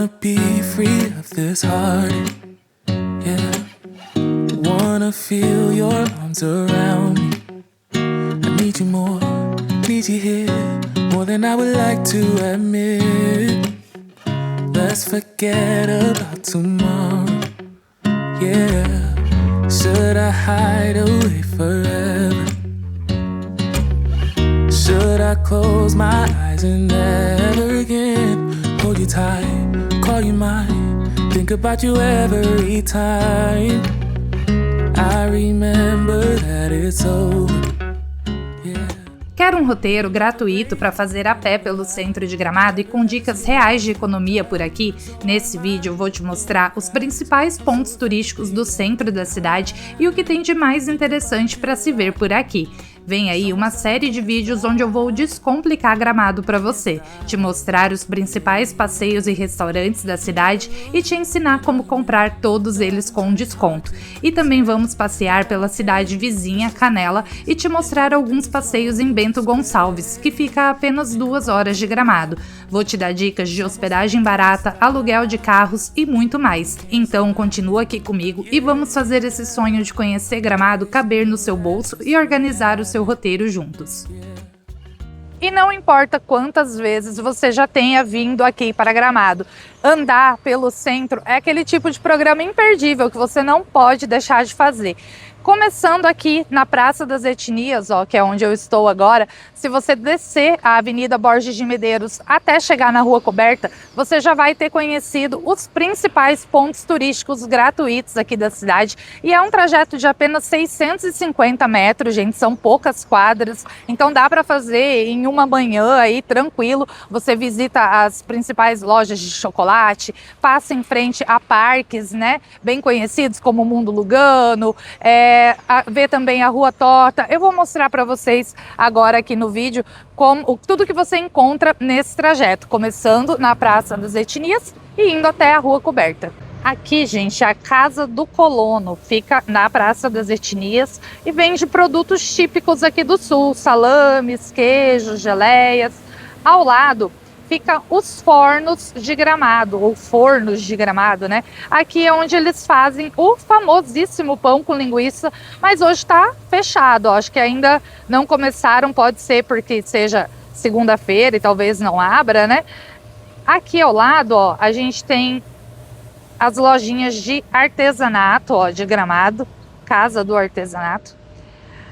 Wanna be free of this heart, yeah. Wanna feel your arms around me. I need you more, need you here, more than I would like to admit. Let's forget about tomorrow, yeah. Should I hide away forever? Should I close my eyes and never again hold you tight, call you mine, think about you every time. I remember that it's over, yeah. Quer um roteiro gratuito para fazer a pé pelo centro de Gramado e com dicas reais de economia por aqui? Nesse vídeo eu vou te mostrar os principais pontos turísticos do centro da cidade e o que tem de mais interessante para se ver por aqui. Vem aí uma série de vídeos onde eu vou descomplicar Gramado para você, te mostrar os principais passeios e restaurantes da cidade e te ensinar como comprar todos eles com desconto. E também vamos passear pela cidade vizinha, Canela, e te mostrar alguns passeios em Bento Gonçalves, que fica a apenas 2 horas de Gramado. Vou te dar dicas de hospedagem barata, aluguel de carros e muito mais. Então continua aqui comigo e vamos fazer esse sonho de conhecer Gramado caber no seu bolso e organizar o seu roteiro juntos. E não importa quantas vezes você já tenha vindo aqui para Gramado, andar pelo centro é aquele tipo de programa imperdível que você não pode deixar de fazer. Começando aqui na Praça das Etnias, ó, que é onde eu estou agora, se você descer a Avenida Borges de Medeiros até chegar na Rua Coberta, você já vai ter conhecido os principais pontos turísticos gratuitos aqui da cidade. E é um trajeto de apenas 650 metros, gente, são poucas quadras, então dá para fazer em uma manhã aí, tranquilo. Você visita as principais lojas de chocolate, passa em frente a parques, né, bem conhecidos como o Mundo Lugano, ver também a Rua Torta. Eu vou mostrar para vocês agora aqui no vídeo tudo que você encontra nesse trajeto, começando na Praça das Etnias e indo até a Rua Coberta. Aqui, gente, a Casa do Colono fica na Praça das Etnias e vende produtos típicos aqui do sul, salames, queijos, geleias. Ao lado fica os fornos de Gramado, ou fornos de Gramado, né? Aqui é onde eles fazem o famosíssimo pão com linguiça, mas hoje está fechado, ó. Acho que ainda não começaram, pode ser porque seja segunda-feira e talvez não abra, né? Aqui ao lado, ó, a gente tem as lojinhas de artesanato, ó, de Gramado, Casa do Artesanato.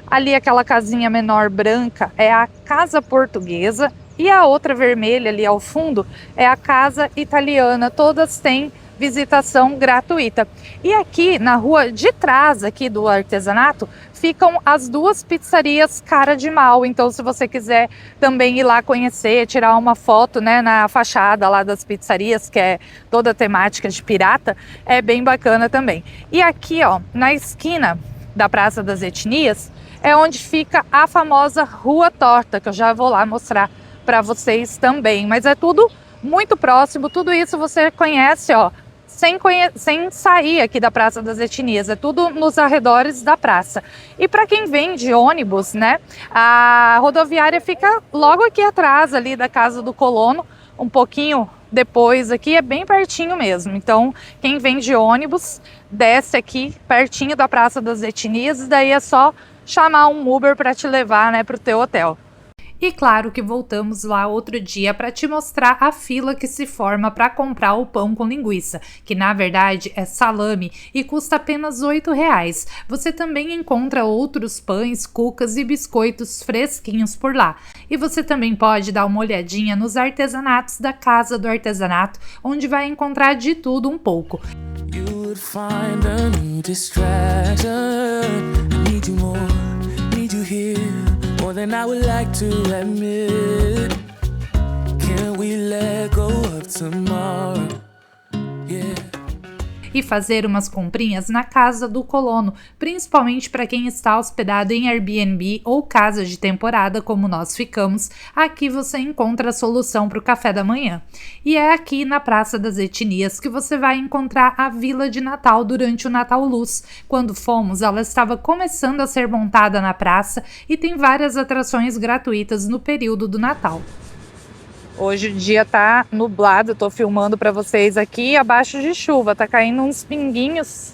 Ali aquela casinha menor branca é a Casa Portuguesa. E a outra vermelha ali ao fundo é a Casa Italiana, todas têm visitação gratuita. E aqui na rua de trás aqui do artesanato ficam as 2 pizzarias Cara de Mal. Então se você quiser também ir lá conhecer, tirar uma foto, né, na fachada lá das pizzarias, que é toda temática de pirata, é bem bacana também. E aqui, ó, na esquina da Praça das Etnias é onde fica a famosa Rua Torta, que eu já vou lá mostrar para vocês também, mas é tudo muito próximo, tudo isso você conhece, ó, sem sair aqui da Praça das Etnias, é tudo nos arredores da praça. E para quem vem de ônibus, né, a rodoviária fica logo aqui atrás ali da Casa do Colono, um pouquinho depois aqui, é bem pertinho mesmo. Então quem vem de ônibus desce aqui pertinho da Praça das Etnias e daí é só chamar um Uber para te levar, né, para o teu hotel. E claro que voltamos lá outro dia para te mostrar a fila que se forma para comprar o pão com linguiça, que na verdade é salame e custa apenas R$8. Você também encontra outros pães, cucas e biscoitos fresquinhos por lá. E você também pode dar uma olhadinha nos artesanatos da Casa do Artesanato, onde vai encontrar de tudo um pouco. You would find a new distraction. I need you more, need you here. More than I would like to admit. Can we let go of tomorrow? Yeah. E fazer umas comprinhas na Casa do Colono, principalmente para quem está hospedado em Airbnb ou casa de temporada como nós ficamos. Aqui você encontra a solução para o café da manhã. E é aqui na Praça das Etnias que você vai encontrar a Vila de Natal durante o Natal Luz. Quando fomos, ela estava começando a ser montada na praça e tem várias atrações gratuitas no período do Natal. Hoje o dia tá nublado, tô filmando para vocês aqui abaixo de chuva, tá caindo uns pinguinhos.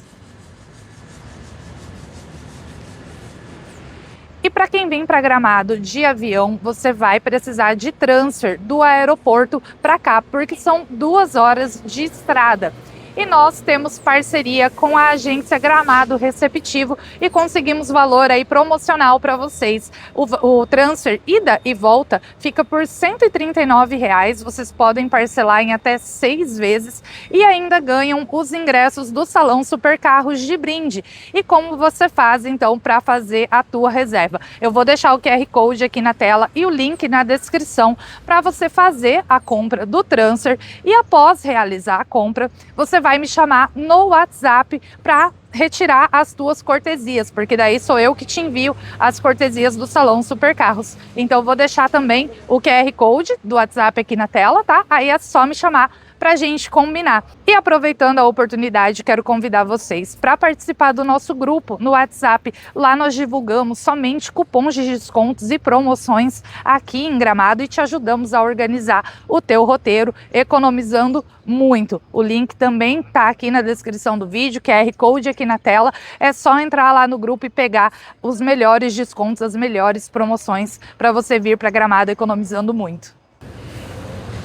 E para quem vem para Gramado de avião, você vai precisar de transfer do aeroporto para cá, porque são 2 horas de estrada. E nós temos parceria com a agência Gramado Receptivo e conseguimos valor aí promocional para vocês. O transfer ida e volta fica por R$ 139. Vocês podem parcelar em até 6 vezes e ainda ganham os ingressos do Salão Supercarros de brinde. E como você faz então para fazer a tua reserva? Eu vou deixar o QR Code aqui na tela e o link na descrição para você fazer a compra do transfer e após realizar a compra, você vai me chamar no WhatsApp para retirar as tuas cortesias, porque daí sou eu que te envio as cortesias do Salão Supercarros. Então vou deixar também o QR Code do WhatsApp aqui na tela, tá? Aí é só me chamar pra gente combinar. E aproveitando a oportunidade, quero convidar vocês para participar do nosso grupo no WhatsApp. Lá nós divulgamos somente cupons de descontos e promoções aqui em Gramado e te ajudamos a organizar o teu roteiro, economizando muito. O link também tá aqui na descrição do vídeo, QR Code aqui na tela. É só entrar lá no grupo e pegar os melhores descontos, as melhores promoções para você vir para Gramado economizando muito.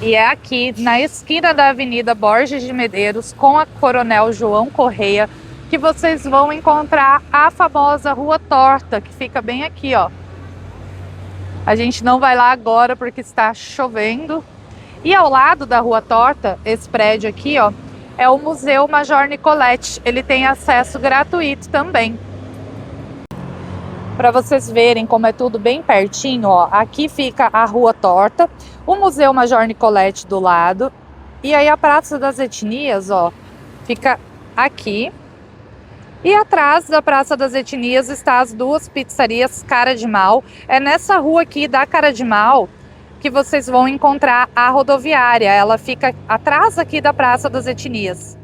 E é aqui na esquina da Avenida Borges de Medeiros com a Coronel João Correia que vocês vão encontrar a famosa Rua Torta, que fica bem aqui, ó. A gente não vai lá agora porque está chovendo. E ao lado da Rua Torta, esse prédio aqui, ó, é o Museu Major Nicoletti. Ele tem acesso gratuito também. Para vocês verem como é tudo bem pertinho, ó, aqui fica a Rua Torta, o Museu Major Nicoletti do lado, e aí a Praça das Etnias, ó, fica aqui. E atrás da Praça das Etnias está as duas pizzarias Cara de Mal. É nessa rua aqui da Cara de Mal que vocês vão encontrar a rodoviária. Ela fica atrás aqui da Praça das Etnias.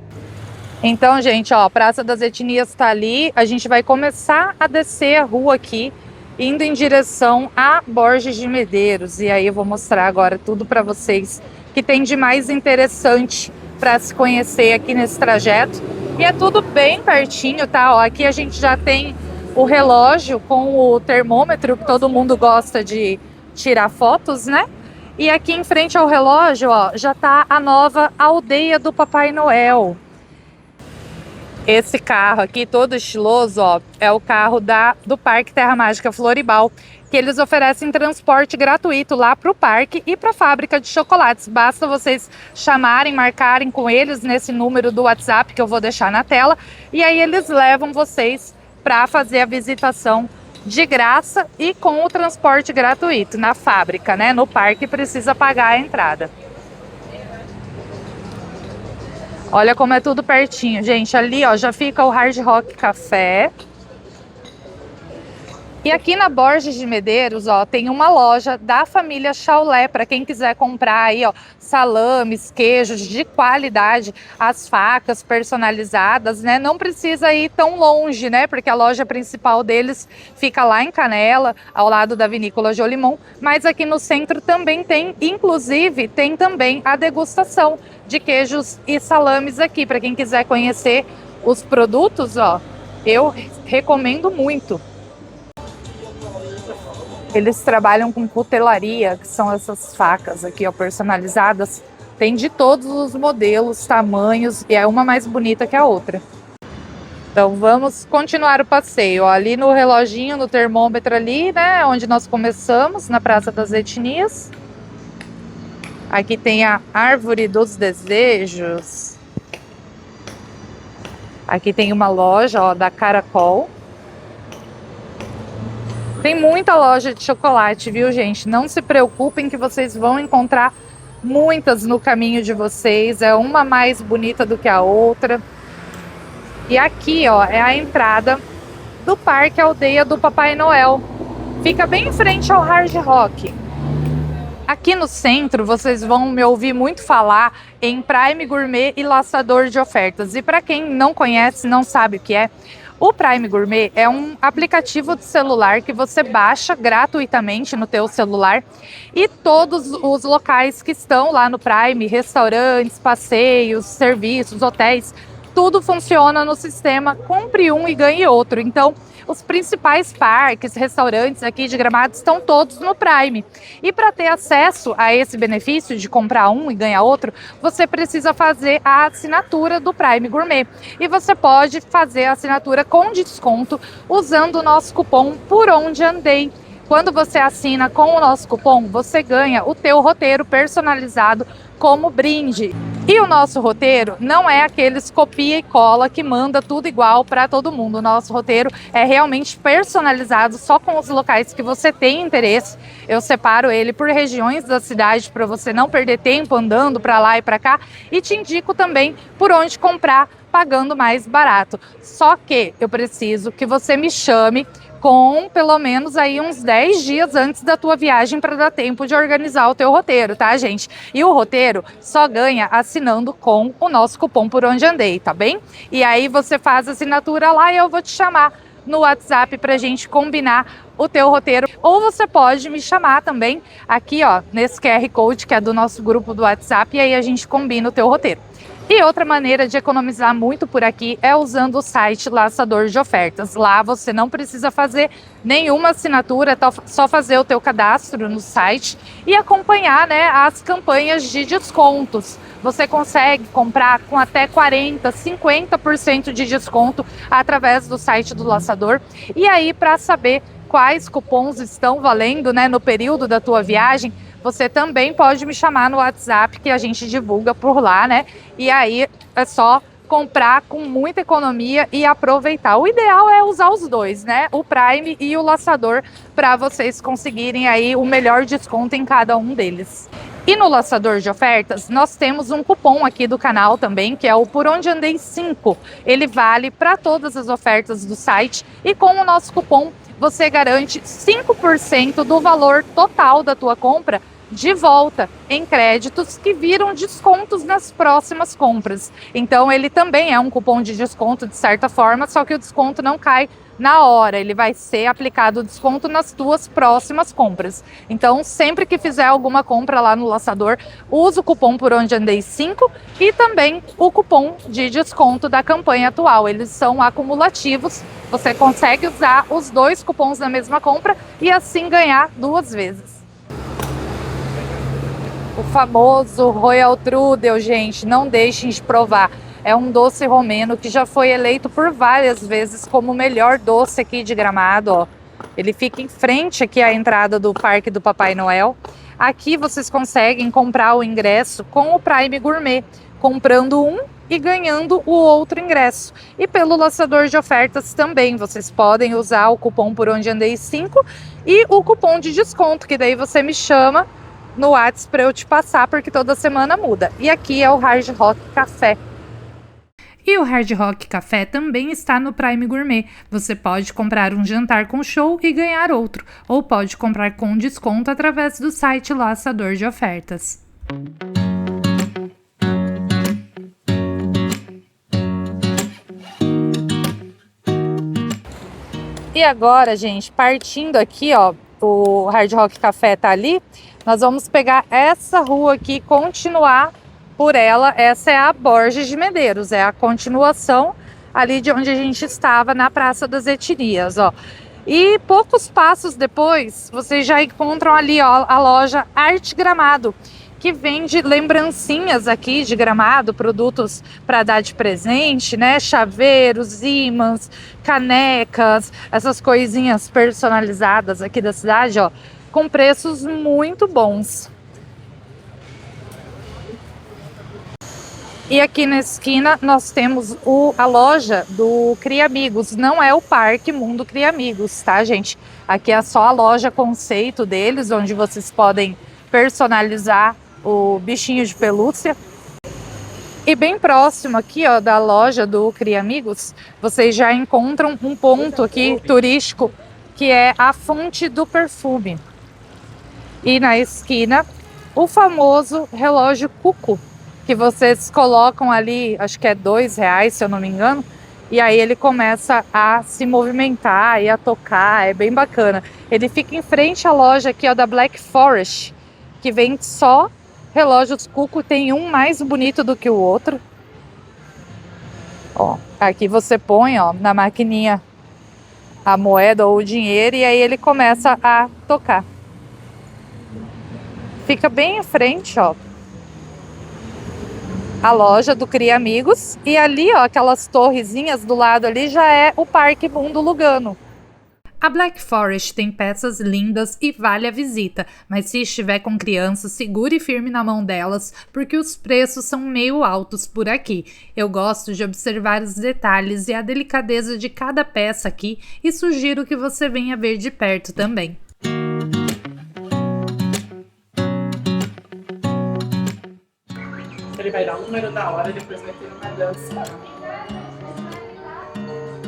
Então, gente, ó, a Praça das Etnias está ali. A gente vai começar a descer a rua aqui, indo em direção a Borges de Medeiros. E aí eu vou mostrar agora tudo para vocês que tem de mais interessante para se conhecer aqui nesse trajeto. E é tudo bem pertinho, tá? Ó, aqui a gente já tem o relógio com o termômetro, que todo mundo gosta de tirar fotos, né? E aqui em frente ao relógio, ó, já tá a nova aldeia do Papai Noel. Esse carro aqui, todo estiloso, ó, é o carro do Parque Terra Mágica Floribal, que eles oferecem transporte gratuito lá para o parque e para a fábrica de chocolates. Basta vocês chamarem, marcarem com eles nesse número do WhatsApp que eu vou deixar na tela, e aí eles levam vocês para fazer a visitação de graça e com o transporte gratuito na fábrica, né? No parque precisa pagar a entrada. Olha como é tudo pertinho, gente. Ali, ó, já fica o Hard Rock Café. E aqui na Borges de Medeiros, ó, tem uma loja da família Chaulé, para quem quiser comprar aí, ó, salames, queijos de qualidade, as facas personalizadas, né? Não precisa ir tão longe, né? Porque a loja principal deles fica lá em Canela, ao lado da Vinícola Jolimon, mas aqui no centro também tem, inclusive, tem também a degustação de queijos e salames aqui, para quem quiser conhecer os produtos, ó, eu recomendo muito. Eles trabalham com cutelaria, que são essas facas aqui, ó, personalizadas. Tem de todos os modelos, tamanhos, e é uma mais bonita que a outra. Então vamos continuar o passeio. Ó, ali no reloginho, no termômetro ali, né, onde nós começamos, na Praça das Etnias. Aqui tem a Árvore dos Desejos. Aqui tem uma loja, ó, da Caracol. Tem muita loja de chocolate, viu, gente? Não se preocupem que vocês vão encontrar muitas no caminho de vocês. É uma mais bonita do que a outra. E aqui, ó, é a entrada do Parque Aldeia do Papai Noel. Fica bem em frente ao Hard Rock. Aqui no centro, vocês vão me ouvir muito falar em Prime Gourmet e Laçador de Ofertas. E para quem não conhece, não sabe o que é, O Prime Gourmet é um aplicativo de celular que você baixa gratuitamente no teu celular e todos os locais que estão lá no Prime, restaurantes, passeios, serviços, hotéis, tudo funciona no sistema compre um e ganhe outro. Então, os principais parques, restaurantes aqui de Gramado estão todos no Prime. E para ter acesso a esse benefício de comprar um e ganhar outro, você precisa fazer a assinatura do Prime Gourmet. E você pode fazer a assinatura com desconto usando o nosso cupom Por Onde Andei. Quando você assina com o nosso cupom, você ganha o teu roteiro personalizado como brinde. E o nosso roteiro não é aqueles copia e cola que manda tudo igual para todo mundo. O nosso roteiro é realmente personalizado só com os locais que você tem interesse. Eu separo ele por regiões da cidade para você não perder tempo andando para lá e para cá. E te indico também por onde comprar pagando mais barato. Só que eu preciso que você me chame com pelo menos aí uns 10 dias antes da tua viagem para dar tempo de organizar o teu roteiro, tá, gente? E o roteiro só ganha assinando com o nosso cupom Por Onde Andei, tá bem? E aí você faz a assinatura lá e eu vou te chamar no WhatsApp pra gente combinar o teu roteiro. Ou você pode me chamar também aqui, ó, nesse QR Code que é do nosso grupo do WhatsApp e aí a gente combina o teu roteiro. E outra maneira de economizar muito por aqui é usando o site Laçador de Ofertas. Lá você não precisa fazer nenhuma assinatura, é só fazer o teu cadastro no site e acompanhar, né, as campanhas de descontos. Você consegue comprar com até 40%, 50% de desconto através do site do Laçador. E aí, para saber quais cupons estão valendo, né, no período da tua viagem, você também pode me chamar no WhatsApp que a gente divulga por lá, né? E aí é só comprar com muita economia e aproveitar. O ideal é usar os dois, né? O Prime e o Laçador, para vocês conseguirem aí o melhor desconto em cada um deles. E no Laçador de Ofertas, nós temos um cupom aqui do canal também, que é o Por Onde Andei 5. Ele vale para todas as ofertas do site e com o nosso cupom você garante 5% do valor total da tua compra de volta em créditos que viram descontos nas próximas compras. Então ele também é um cupom de desconto de certa forma, só que o desconto não cai na hora, ele vai ser aplicado o desconto nas tuas próximas compras. Então sempre que fizer alguma compra lá no Laçador, usa o cupom Por Onde Andei 5 e também o cupom de desconto da campanha atual. Eles são acumulativos, você consegue usar os dois cupons na mesma compra e assim ganhar duas vezes. O famoso Royal Trudel, gente, não deixem de provar. É um doce romeno que já foi eleito por várias vezes como o melhor doce aqui de Gramado, ó. Ele fica em frente aqui à entrada do Parque do Papai Noel. Aqui vocês conseguem comprar o ingresso com o Prime Gourmet, comprando um e ganhando o outro ingresso. E pelo Laçador de Ofertas também, vocês podem usar o cupom Por Onde Andei 5 e o cupom de desconto, que daí você me chama no WhatsApp para eu te passar, porque toda semana muda. E aqui é o Hard Rock Café. E o Hard Rock Café também está no Prime Gourmet. Você pode comprar um jantar com show e ganhar outro, ou pode comprar com desconto através do site Laçador de Ofertas. E agora, gente, partindo aqui, ó, o Hard Rock Café tá ali, nós vamos pegar essa rua aqui e continuar por ela. Essa é a Borges de Medeiros, é a continuação ali de onde a gente estava na Praça das Etnias, ó. E poucos passos depois, vocês já encontram ali, ó, a loja Arte Gramado, que vende lembrancinhas aqui de Gramado, produtos para dar de presente, né? Chaveiros, ímãs, canecas, essas coisinhas personalizadas aqui da cidade, ó, com preços muito bons. E aqui na esquina nós temos a loja do Cria Amigos. Não é o Parque Mundo Cria Amigos, tá, gente? Aqui é só a loja conceito deles, onde vocês podem personalizar o bichinho de pelúcia. E bem próximo aqui, ó, da loja do Cria Amigos, vocês já encontram um ponto aqui turístico, que é a Fonte do Perfume. E na esquina, o famoso relógio Cuco, que vocês colocam ali, acho que é R$2, se eu não me engano, E aí ele começa a se movimentar e a tocar, é bem bacana. Ele fica em frente à loja aqui, ó, da Black Forest, que vende só relógios Cuco, tem um mais bonito do que o outro. Ó, aqui você põe, ó, na maquininha a moeda ou o dinheiro e aí ele começa a tocar. Fica bem em frente, ó, a loja do Cria Amigos. E ali, ó, aquelas torrezinhas do lado ali já é o Parque Mundo Lugano. A Black Forest tem peças lindas e vale a visita, mas se estiver com crianças, segure firme na mão delas, porque os preços são meio altos por aqui. Eu gosto de observar os detalhes e a delicadeza de cada peça aqui e sugiro que você venha ver de perto também. Ele vai dar o número da hora, depois vai ter uma dança.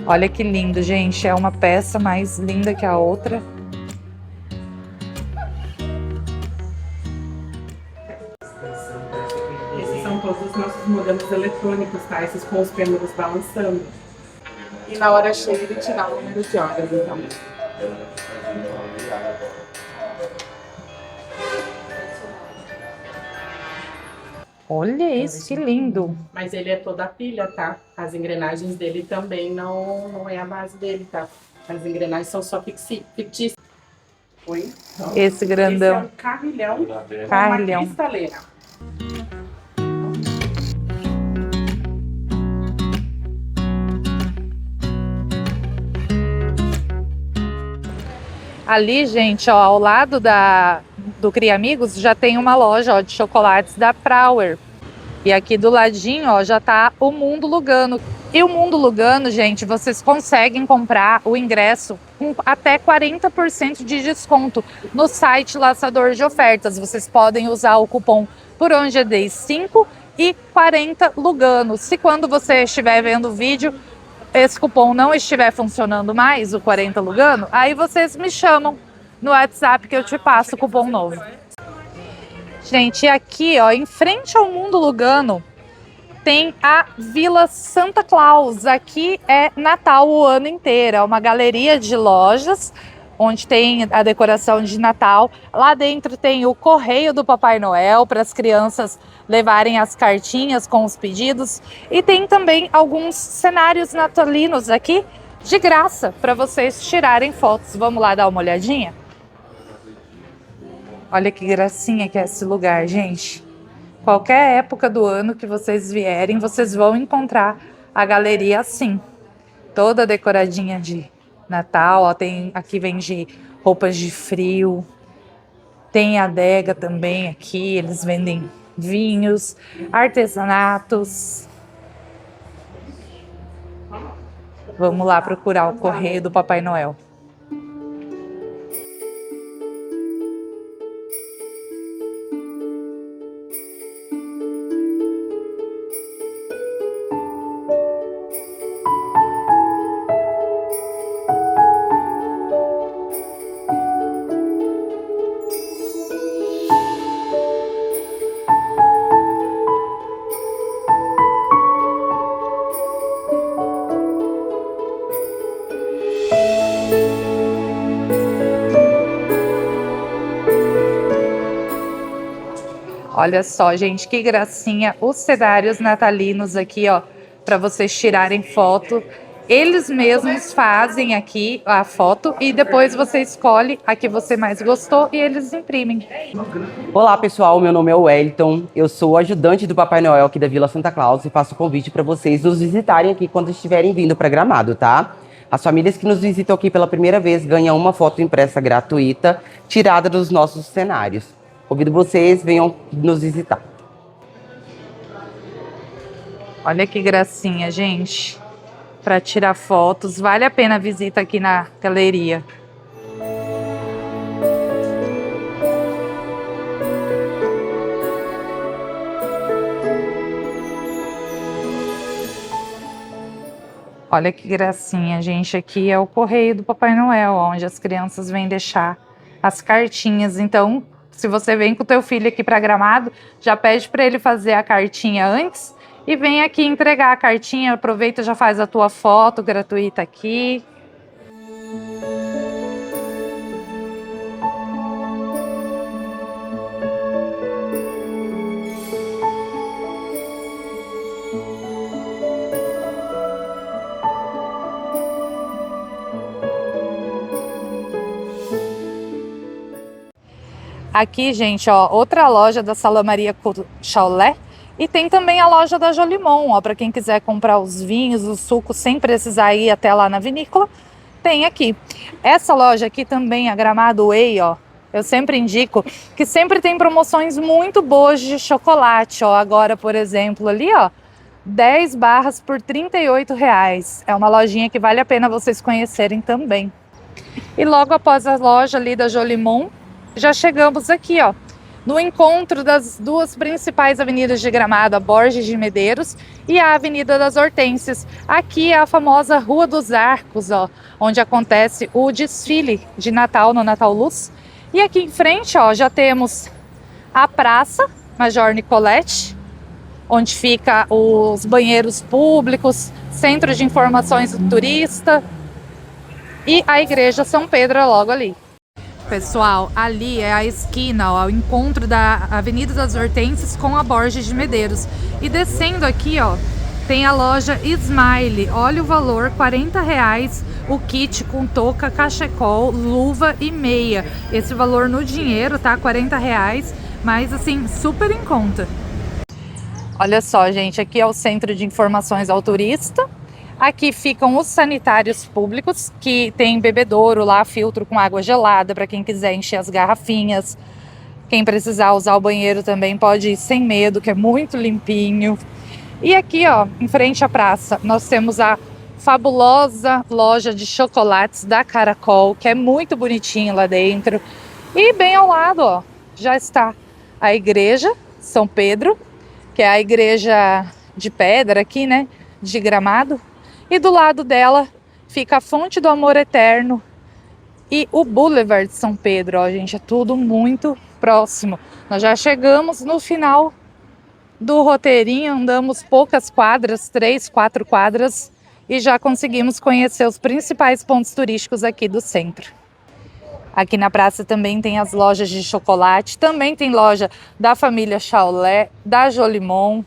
Olha que lindo, gente. É uma peça mais linda que a outra. Esses são todos os nossos modelos eletrônicos, tá? Esses com os pêndulos balançando. E na hora cheia ele te dá o número de horas, então. Olha isso, que lindo. Mas ele é toda a pilha, tá? As engrenagens dele também não é a base dele, tá? As engrenagens são só fictícias. Oi? Esse grandão. Esse é um carrilhão com Carrilhão. uma cristaleira. Ali, gente, ó, ao lado do Cria Amigos já tem uma loja, ó, de chocolates da Prauer. E aqui do ladinho, ó, já tá o Mundo Lugano. E o Mundo Lugano, gente, vocês conseguem comprar o ingresso com até 40% de desconto no site Laçador de Ofertas. Vocês podem usar o cupom por onde é 5 e 40 Lugano. Se quando você estiver vendo o vídeo, esse cupom não estiver funcionando mais, o 40 Lugano, aí vocês me chamam no WhatsApp que eu te passo o cupom novo. Gente, aqui, ó, em frente ao Mundo Lugano, tem a Vila Santa Claus. Aqui é Natal o ano inteiro. É uma galeria de lojas onde tem a decoração de Natal. Lá dentro tem o correio do Papai Noel para as crianças levarem as cartinhas com os pedidos. E tem também alguns cenários natalinos aqui de graça para vocês tirarem fotos. Vamos lá dar uma olhadinha? Olha que gracinha que é esse lugar, gente. Qualquer época do ano que vocês vierem, vocês vão encontrar a galeria assim. Toda decoradinha de Natal. Ó, tem, aqui vende roupas de frio. Tem adega também aqui. Eles vendem vinhos, artesanatos. Vamos lá procurar o correio do Papai Noel. Olha só, gente, que gracinha. Os cenários natalinos aqui, ó, para vocês tirarem foto. Eles mesmos fazem aqui a foto e depois você escolhe a que você mais gostou e eles imprimem. Olá pessoal, meu nome é Wellington, eu sou ajudante do Papai Noel aqui da Vila Santa Claus e faço o convite para vocês nos visitarem aqui quando estiverem vindo para Gramado, tá? As famílias que nos visitam aqui pela primeira vez ganham uma foto impressa gratuita tirada dos nossos cenários. Convido vocês, venham nos visitar. Olha que gracinha, gente. Para tirar fotos, vale a pena a visita aqui na galeria. Olha que gracinha, gente. Aqui é o correio do Papai Noel, onde as crianças vêm deixar as cartinhas. Então, se você vem com o teu filho aqui para Gramado, já pede para ele fazer a cartinha antes e vem aqui entregar a cartinha. Aproveita e já faz a tua foto gratuita aqui. Aqui, gente, ó, outra loja da Sala Maria Chaulé. E tem também a loja da Jolimon, ó, para quem quiser comprar os vinhos, os sucos, sem precisar ir até lá na vinícola, tem aqui. Essa loja aqui também, a Gramado Way, ó, eu sempre indico que sempre tem promoções muito boas de chocolate, ó. Agora, por exemplo, ali, ó, 10 barras por R$38. É uma lojinha que vale a pena vocês conhecerem também. E logo após a loja ali da Jolimon, já chegamos aqui, ó, no encontro das duas principais avenidas de Gramado, a Borges de Medeiros e a Avenida das Hortênsias. Aqui é a famosa Rua dos Arcos, ó, onde acontece o desfile de Natal no Natal Luz. E aqui em frente, ó, já temos a Praça Major Nicolete, onde fica os banheiros públicos, centro de informações do turista e a Igreja São Pedro logo ali. Pessoal, ali é a esquina, ó, o encontro da Avenida das Hortênsias com a Borges de Medeiros. E descendo aqui, ó, tem a loja Smile. Olha o valor, R$40 o kit com touca, cachecol, luva e meia. Esse valor no dinheiro, tá? R$40, mas assim, super em conta. Olha só, gente, aqui é o Centro de Informações ao Turista. Aqui ficam os sanitários públicos, que tem bebedouro lá, filtro com água gelada para quem quiser encher as garrafinhas. Quem precisar usar o banheiro também pode ir sem medo, que é muito limpinho. E aqui, ó, em frente à praça, nós temos a fabulosa loja de chocolates da Caracol, que é muito bonitinho lá dentro. E bem ao lado, ó, já está a Igreja São Pedro, que é a igreja de pedra aqui, né, de Gramado. E do lado dela fica a Fonte do Amor Eterno e o Boulevard de São Pedro, ó, gente, é tudo muito próximo. Nós já chegamos no final do roteirinho, andamos poucas quadras, 3, 4 quadras, e já conseguimos conhecer os principais pontos turísticos aqui do centro. Aqui na praça também tem as lojas de chocolate, também tem loja da família Chaulé, da Jolimon.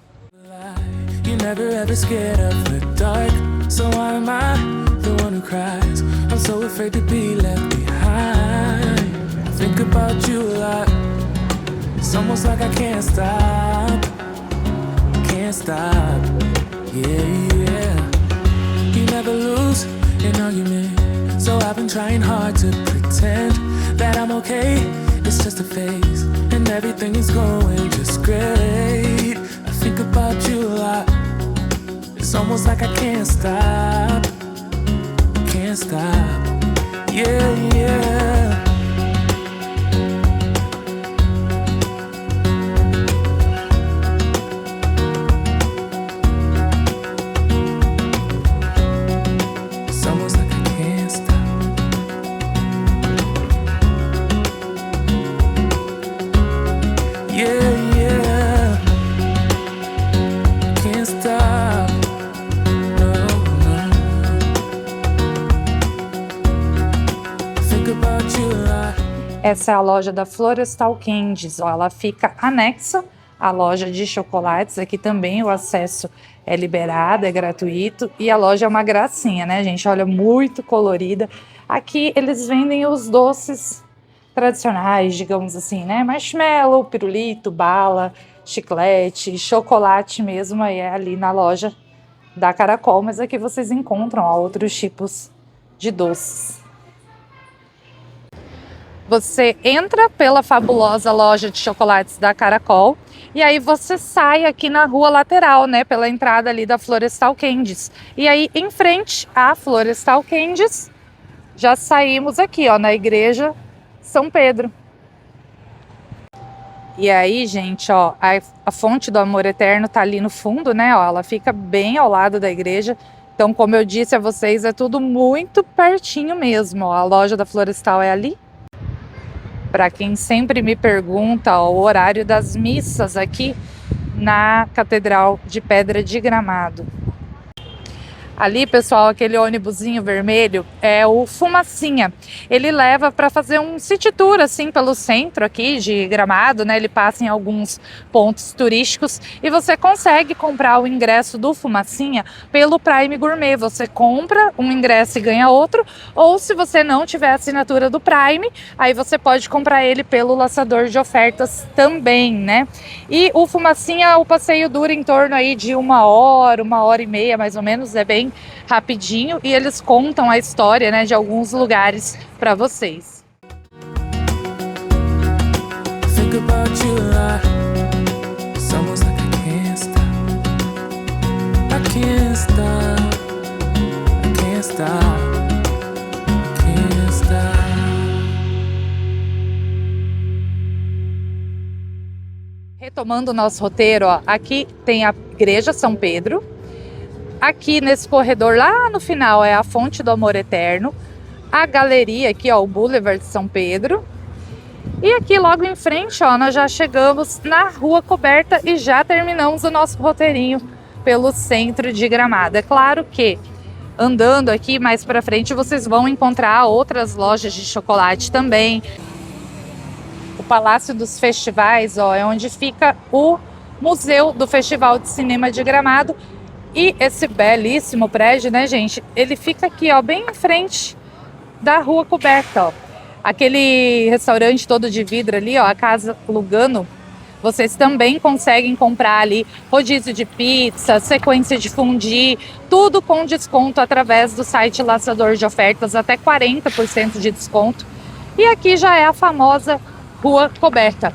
You're never ever scared of the dark, so why am I the one who cries? I'm so afraid to be left behind. I think about you a lot. It's almost like I can't stop. Yeah. You never lose an argument, so I've been trying hard to pretend that I'm okay. It's just a phase, and everything is going just great. I think about you a lot. It's almost like I can't stop. Yeah. It's almost like I can't stop. Yeah. Can't stop. Essa é a loja da Florestal Candies, ó, ela fica anexa à loja de chocolates. Aqui também o acesso é liberado, é gratuito, e a loja é uma gracinha, né, gente? Olha, muito colorida. Aqui eles vendem os doces tradicionais, digamos assim, né? Marshmallow, pirulito, bala, chiclete, chocolate mesmo, aí é ali na loja da Caracol, mas aqui vocês encontram ó, outros tipos de doces. Você entra pela fabulosa loja de chocolates da Caracol e aí você sai aqui na rua lateral, né, pela entrada ali da Florestal Candies. E aí em frente à Florestal Candies, já saímos aqui, ó, na Igreja São Pedro. E aí, gente, ó, a Fonte do Amor Eterno tá ali no fundo, né, ó, ela fica bem ao lado da igreja. Então, como eu disse a vocês, é tudo muito pertinho mesmo, ó. A loja da Florestal é ali. Para quem sempre me pergunta, ó, o horário das missas aqui na Catedral de Pedra de Gramado. Ali, pessoal, aquele ônibusinho vermelho é o Fumacinha. Ele leva para fazer um city tour assim pelo centro aqui de Gramado, né? Ele passa em alguns pontos turísticos e você consegue comprar o ingresso do Fumacinha pelo Prime Gourmet. Você compra um ingresso e ganha outro, ou se você não tiver a assinatura do Prime, aí você pode comprar ele pelo laçador de ofertas também, né? E o Fumacinha, o passeio dura em torno aí de 1 hora e meia, mais ou menos, é bem rapidinho e eles contam a história, né, de alguns lugares para vocês. Think about you a lot. It's almost like I can't stop. I can't stop. I can't stop. Can't stop. Retomando o nosso roteiro, ó, aqui tem a Igreja São Pedro. Aqui nesse corredor, lá no final, é a Fonte do Amor Eterno. A galeria aqui, ó, o Boulevard de São Pedro. E aqui logo em frente, ó, nós já chegamos na Rua Coberta e já terminamos o nosso roteirinho pelo centro de Gramado. É claro que andando aqui mais para frente vocês vão encontrar outras lojas de chocolate também. O Palácio dos Festivais, ó, é onde fica o Museu do Festival de Cinema de Gramado. E esse belíssimo prédio, né, gente, ele fica aqui, ó, bem em frente da Rua Coberta, ó. Aquele restaurante todo de vidro ali, ó, a Casa Lugano, vocês também conseguem comprar ali rodízio de pizza, sequência de fondue, tudo com desconto através do site Laçador de Ofertas, até 40% de desconto. E aqui já é a famosa Rua Coberta.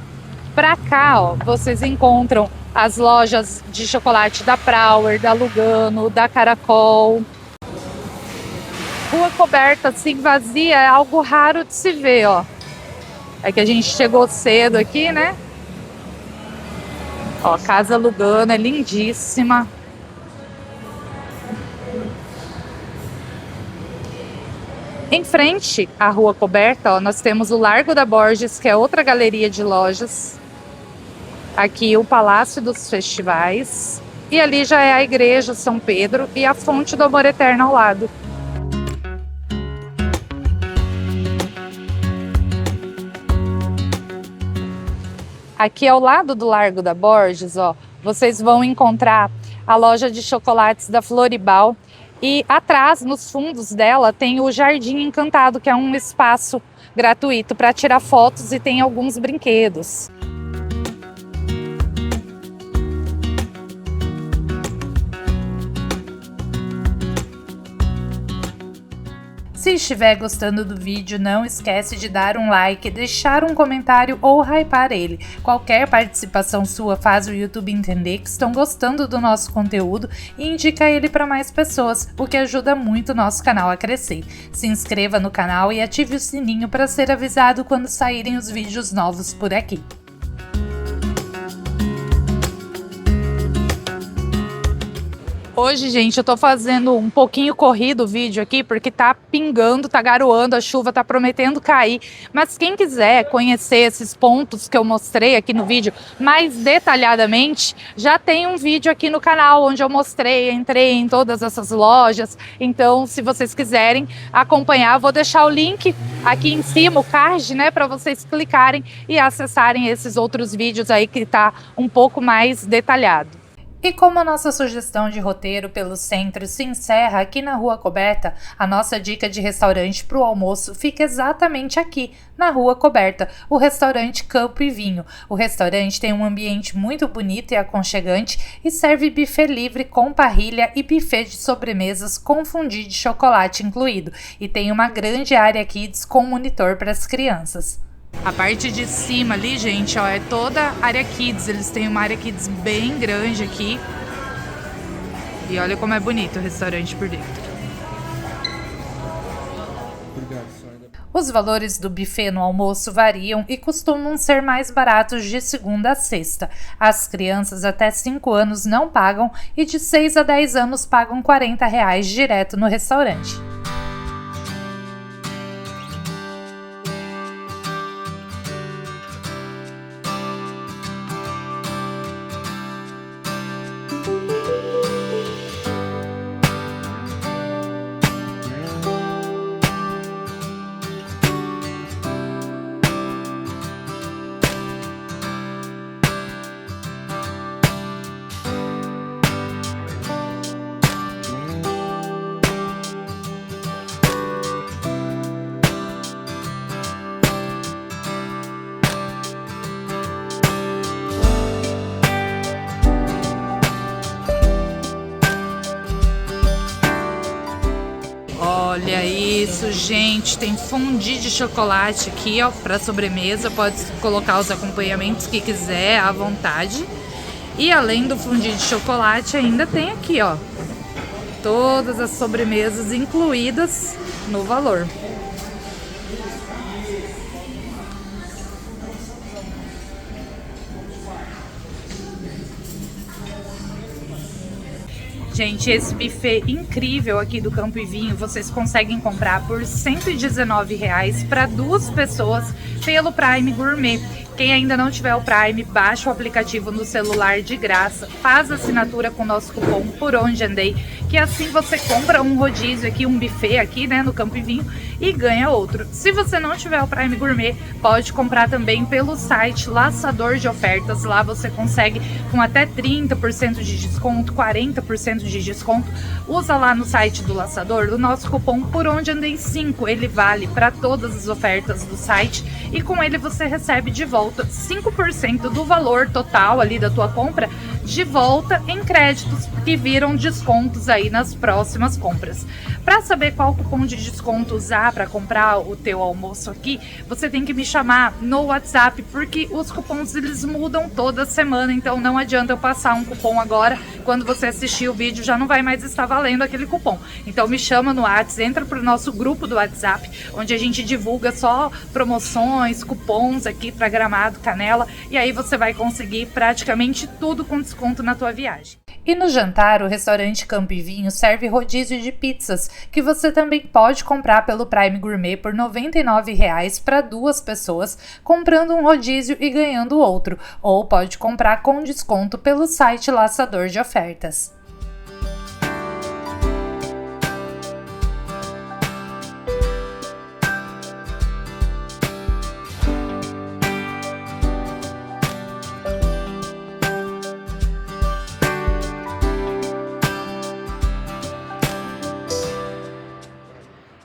Pra cá, ó, vocês encontram as lojas de chocolate da Prauer, da Lugano, da Caracol. Rua Coberta, assim, vazia, é algo raro de se ver, ó. É que a gente chegou cedo aqui, né? Ó, Casa Lugano, é lindíssima. Em frente à Rua Coberta, ó, nós temos o Largo da Borges, que é outra galeria de lojas. Aqui o Palácio dos Festivais. E ali já é a Igreja São Pedro e a Fonte do Amor Eterno ao lado. Aqui ao lado do Largo da Borges, ó, vocês vão encontrar a loja de chocolates da Floribal. E atrás, nos fundos dela, tem o Jardim Encantado, que é um espaço gratuito para tirar fotos e tem alguns brinquedos. Se estiver gostando do vídeo, não esquece de dar um like, deixar um comentário ou hypar ele. Qualquer participação sua faz o YouTube entender que estão gostando do nosso conteúdo e indica ele para mais pessoas, o que ajuda muito o nosso canal a crescer. Se inscreva no canal e ative o sininho para ser avisado quando saírem os vídeos novos por aqui. Hoje, gente, eu tô fazendo um pouquinho corrido o vídeo aqui, porque tá pingando, tá garoando, a chuva tá prometendo cair. Mas quem quiser conhecer esses pontos que eu mostrei aqui no vídeo mais detalhadamente, já tem um vídeo aqui no canal onde eu mostrei, entrei em todas essas lojas. Então, se vocês quiserem acompanhar, vou deixar o link aqui em cima, o card, né, para vocês clicarem e acessarem esses outros vídeos aí que tá um pouco mais detalhado. E como a nossa sugestão de roteiro pelo centro se encerra aqui na Rua Coberta, a nossa dica de restaurante para o almoço fica exatamente aqui, na Rua Coberta, o restaurante Campo e Vinho. O restaurante tem um ambiente muito bonito e aconchegante e serve buffet livre com parrilha e buffet de sobremesas com fondue de chocolate incluído. E tem uma grande área kids com monitor para as crianças. A parte de cima ali, gente, ó, é toda área kids. Eles têm uma área kids bem grande aqui. E olha como é bonito o restaurante por dentro. Os valores do buffet no almoço variam e costumam ser mais baratos de segunda a sexta. As crianças até 5 anos não pagam e de 6 a 10 anos pagam R$40 direto no restaurante. isso, gente. Tem fondue de chocolate aqui, ó, para sobremesa. Pode colocar os acompanhamentos que quiser à vontade. E além do fondue de chocolate, ainda tem aqui, ó, todas as sobremesas incluídas no valor. Gente, esse buffet incrível aqui do Campo e Vinho, vocês conseguem comprar por R$ 119 para 2 pessoas pelo Prime Gourmet. Quem ainda não tiver o Prime, baixa o aplicativo no celular de graça, faz assinatura com o nosso cupom Por Onde Andei, que assim você compra um rodízio aqui, um buffet aqui, né, no Campo e Vinho, e ganha outro. Se você não tiver o Prime Gourmet, pode comprar também pelo site Laçador de Ofertas. Lá você consegue com até 30% de desconto, 40% de desconto. Usa lá no site do Laçador o nosso cupom Por Onde Andei 5. Ele vale para todas as ofertas do site e com ele você recebe de volta 5% do valor total ali da tua compra de volta em créditos que viram descontos aí nas próximas compras. Para saber qual cupom de desconto usar para comprar o teu almoço aqui, você tem que me chamar no WhatsApp, porque os cupons eles mudam toda semana, então não adianta eu passar um cupom agora, quando você assistir o vídeo já não vai mais estar valendo aquele cupom. Então me chama no WhatsApp, entra pro nosso grupo do WhatsApp, onde a gente divulga só promoções, cupons aqui para Gramado, Canela, e aí você vai conseguir praticamente tudo com desconto na tua viagem. E no jantar, o restaurante Campo e Vinho serve rodízio de pizzas, que você também pode comprar pelo Prime Gourmet por R$ 99 para 2 pessoas, comprando um rodízio e ganhando outro, ou pode comprar com desconto pelo site Laçador de Ofertas.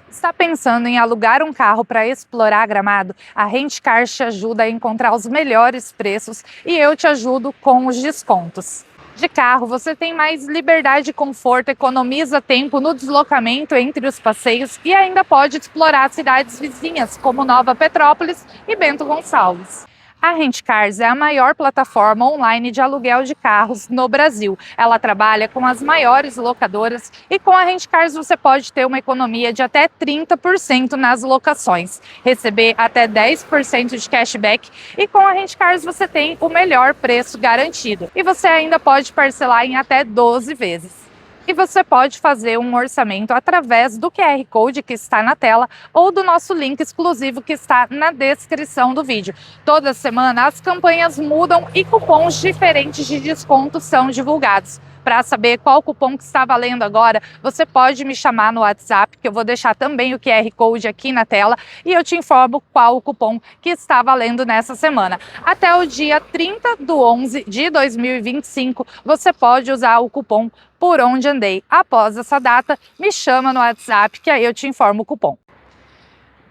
Está pensando em alugar um carro para explorar Gramado? A Rent-A-Car te ajuda a encontrar os melhores preços e eu te ajudo com os descontos. De carro, você tem mais liberdade e conforto, economiza tempo no deslocamento entre os passeios e ainda pode explorar cidades vizinhas, como Nova Petrópolis e Bento Gonçalves. A Rent-Cars é a maior plataforma online de aluguel de carros no Brasil. Ela trabalha com as maiores locadoras e com a Rent-Cars você pode ter uma economia de até 30% nas locações, receber até 10% de cashback e com a Rent-Cars você tem o melhor preço garantido. E você ainda pode parcelar em até 12 vezes. E você pode fazer um orçamento através do QR Code que está na tela ou do nosso link exclusivo que está na descrição do vídeo. Toda semana as campanhas mudam e cupons diferentes de desconto são divulgados. Para saber qual cupom que está valendo agora, você pode me chamar no WhatsApp, que eu vou deixar também o QR Code aqui na tela e eu te informo qual o cupom que está valendo nessa semana. Até o dia 30/11 de 2025, você pode usar o cupom Por Onde Andei. Após essa data, me chama no WhatsApp, que aí eu te informo o cupom.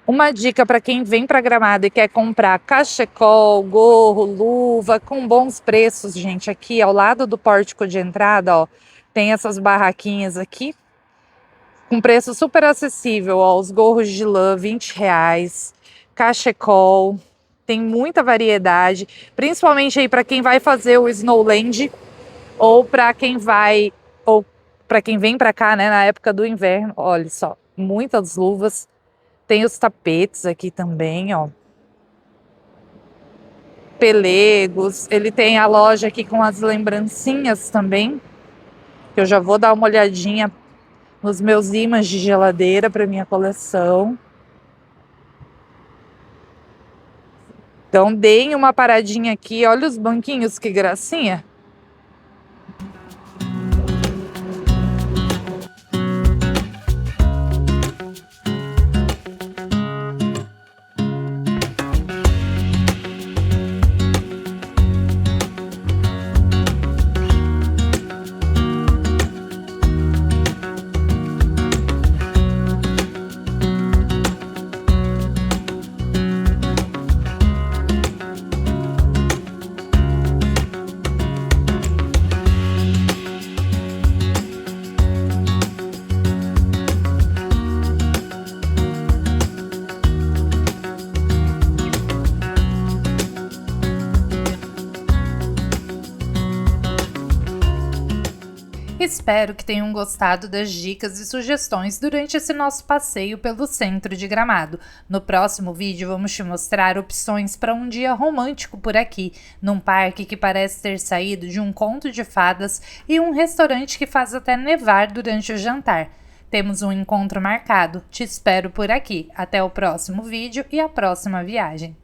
Uma dica para quem vem para Gramado e quer comprar cachecol, gorro, luva com bons preços, gente, aqui ao lado do pórtico de entrada, ó, tem essas barraquinhas aqui com preço super acessível, ó, os gorros de lã R$20, cachecol, tem muita variedade, principalmente aí para quem vai fazer o Snowland ou para quem vem para cá, né, na época do inverno. Olha só, muitas luvas. Tem os tapetes aqui também, ó. Pelegos. Ele tem a loja aqui com as lembrancinhas também. Que eu já vou dar uma olhadinha nos meus ímãs de geladeira para minha coleção. Então, deem uma paradinha aqui. Olha os banquinhos, que gracinha. Espero que tenham gostado das dicas e sugestões durante esse nosso passeio pelo centro de Gramado. No próximo vídeo vamos te mostrar opções para um dia romântico por aqui, num parque que parece ter saído de um conto de fadas e um restaurante que faz até nevar durante o jantar. Temos um encontro marcado, te espero por aqui. Até o próximo vídeo e a próxima viagem.